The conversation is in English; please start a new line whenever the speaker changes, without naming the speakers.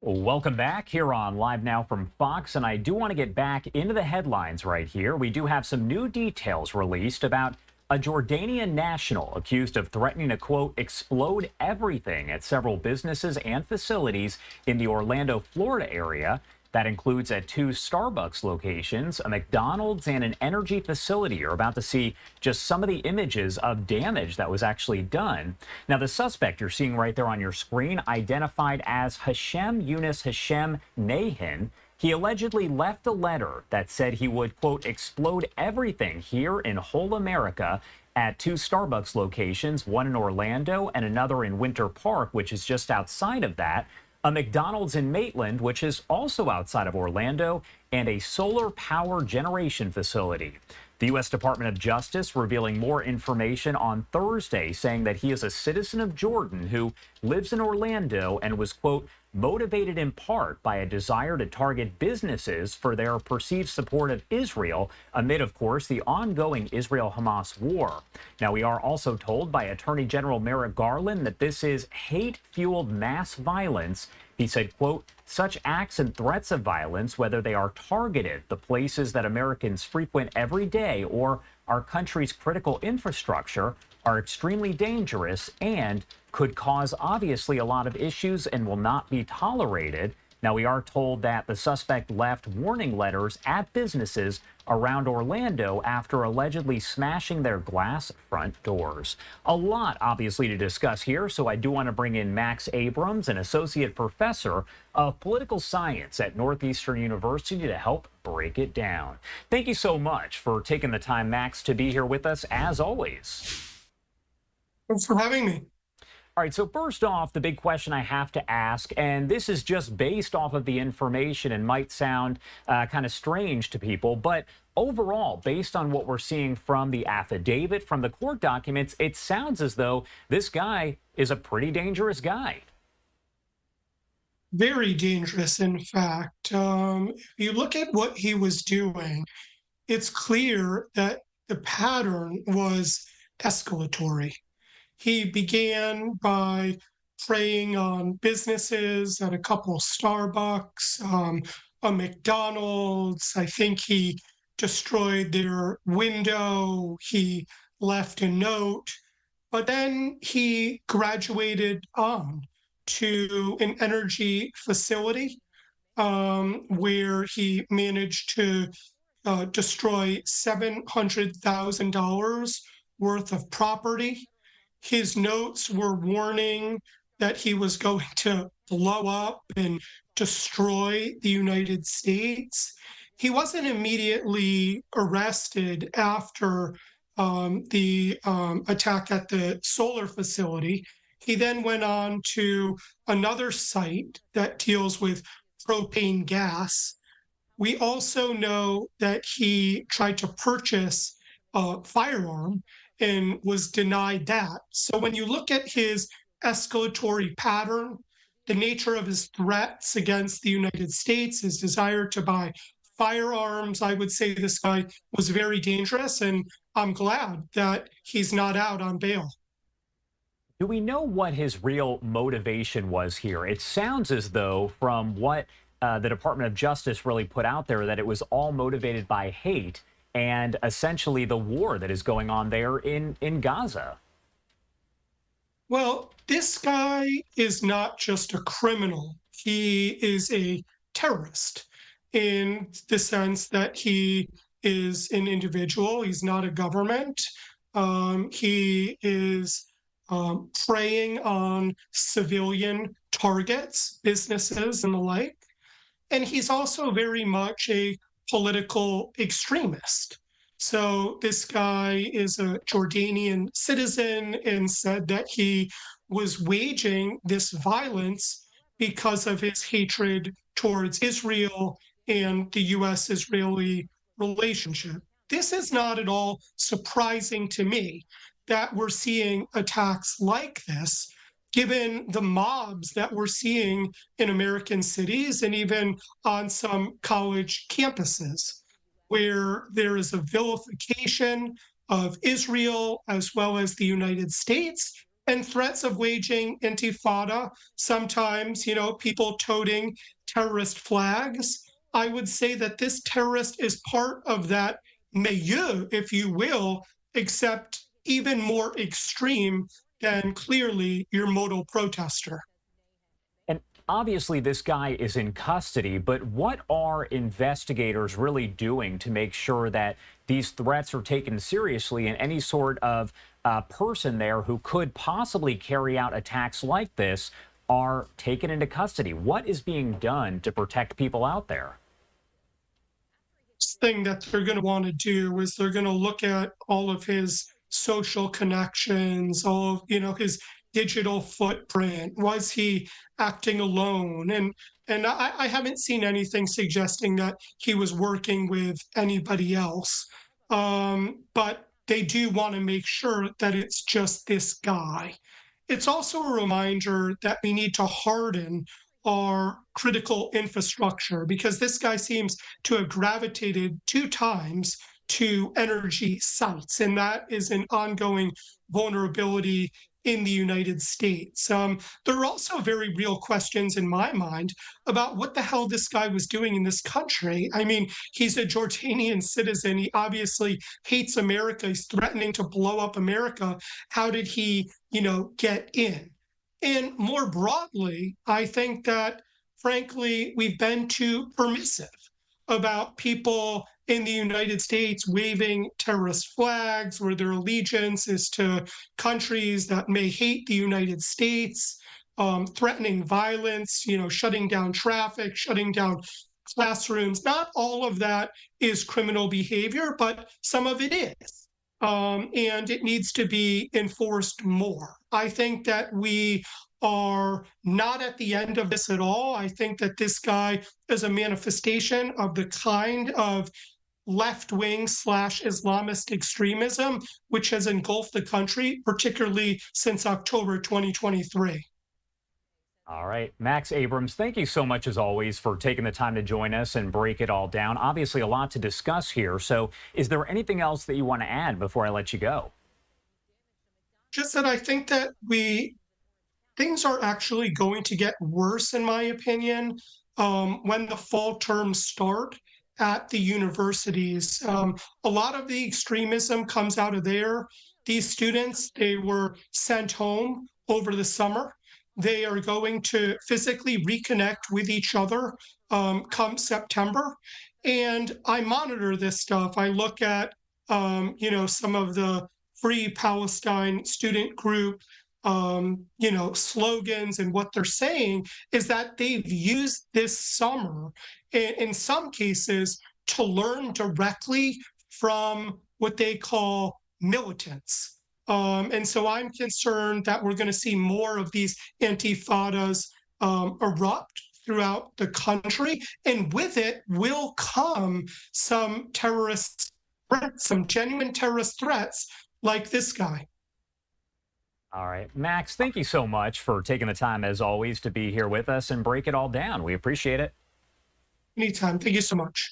Welcome back here on Live Now from Fox, and I do want to get back into the headlines right here. We do have some new details released about a Jordanian national accused of threatening to, quote, explode everything at several businesses and facilities in the Orlando, Florida area. That includes at two Starbucks locations, a McDonald's, and an energy facility. You're about to see just some of the images of damage that was actually done. Now, the suspect you're seeing right there on your screen, identified as Hashem Younis Hashem Hnaihen, he allegedly left a letter that said he would, quote, explode everything here in whole America at two Starbucks locations, one in Orlando and another in Winter Park, which is just outside of that, a McDonald's in Maitland, which is also outside of Orlando, and a solar power generation facility. The U.S. Department of Justice revealing more information on Thursday, saying that he is a citizen of Jordan who lives in Orlando and was, quote, motivated in part by a desire to target businesses for their perceived support of Israel amid, of course, the ongoing Israel-Hamas war. Now, we are also told by Attorney General Merrick Garland that this is hate-fueled mass violence. He said, quote, such acts and threats of violence, whether they are targeted, the places that Americans frequent every day, or our country's critical infrastructure, are extremely dangerous and could cause obviously a lot of issues and will not be tolerated. Now, we are told that the suspect left warning letters at businesses around Orlando after allegedly smashing their glass front doors. A lot, obviously, to discuss here, so I do want to bring in Max Abrams, an associate professor of political science at Northeastern University, to help break it down. Thank you so much for taking the time, Max, to be here with us, as always.
Thanks for having me.
All right, so first off, the big question I have to ask, and this is just based off of the information and might sound kind of strange to people, but overall, based on what we're seeing from the affidavit, from the court documents, it sounds as though this guy is a pretty dangerous guy.
Very dangerous, in fact. If you look at what he was doing, it's clear that the pattern was escalatory. He began by preying on businesses at a couple Starbucks, a McDonald's. I think he destroyed their window. He left a note, but then he graduated on to an energy facility where he managed to destroy $700,000 worth of property. His notes were warning that he was going to blow up and destroy the United States. He wasn't immediately arrested after the attack at the solar facility. He then went on to another site that deals with propane gas. We also know that he tried to purchase a firearm and was denied that. So when you look at his escalatory pattern, the nature of his threats against the United States, his desire to buy firearms, I would say this guy was very dangerous, and I'm glad that he's not out on bail.
Do we know what his real motivation was here? It sounds as though, from what the Department of Justice really put out there, that it was all motivated by hate and essentially the war that is going on there in Gaza.
Well, this guy is not just a criminal. He is a terrorist in the sense that he is an individual. He's not a government. He is preying on civilian targets, businesses, and the like. And he's also very much a political extremist. So this guy is a Jordanian citizen and said that he was waging this violence because of his hatred towards Israel and the U.S.-Israeli relationship. This is not at all surprising to me that we're seeing attacks like this, given the mobs that we're seeing in American cities and even on some college campuses, where there is a vilification of Israel as well as the United States, and threats of waging intifada, sometimes, people toting terrorist flags. I would say that this terrorist is part of that milieu, if you will, except even more extreme than clearly your modal protester.
And obviously, this guy is in custody, but what are investigators really doing to make sure that these threats are taken seriously and any sort of person there who could possibly carry out attacks like this are taken into custody? What is being done to protect people out there?
Thing that they're going to want to do is they're going to look at all of his social connections, all of his digital footprint. Was he acting alone? And I haven't seen anything suggesting that he was working with anybody else. But they do want to make sure that it's just this guy. It's also a reminder that we need to harden our critical infrastructure because this guy seems to have gravitated 2 times to energy sites, and that is an ongoing vulnerability in the United States. There are also very real questions in my mind about what the hell this guy was doing in this country. I mean, he's a Jordanian citizen. He obviously hates America. He's threatening to blow up America. How did he, get in? And more broadly, I think that, frankly, we've been too permissive about people in the United States waving terrorist flags where their allegiance is to countries that may hate the United States, threatening violence, shutting down traffic, shutting down classrooms. Not all of that is criminal behavior, but some of it is. And it needs to be enforced more. I think that we are not at the end of this at all. I think that this guy is a manifestation of the kind of left-wing / Islamist extremism, which has engulfed the country, particularly since October 2023.
All right, Max Abrams, thank you so much, as always, for taking the time to join us and break it all down. Obviously, a lot to discuss here. So is there anything else that you want to add before I let you go?
Just that I think that things are actually going to get worse, in my opinion, when the fall terms start at the universities. A lot of the extremism comes out of there. These students, they were sent home over the summer. They are going to physically reconnect with each other come September. And I monitor this stuff. I look at, some of the Free Palestine student group, slogans, and what they're saying is that they've used this summer, in some cases, to learn directly from what they call militants. And so I'm concerned that we're going to see more of these intifadas erupt throughout the country. And with it will come some terrorist threats, some genuine terrorist threats like this guy.
All right, Max, thank you so much for taking the time, as always, to be here with us and break it all down. We appreciate it.
Anytime. Thank you so much.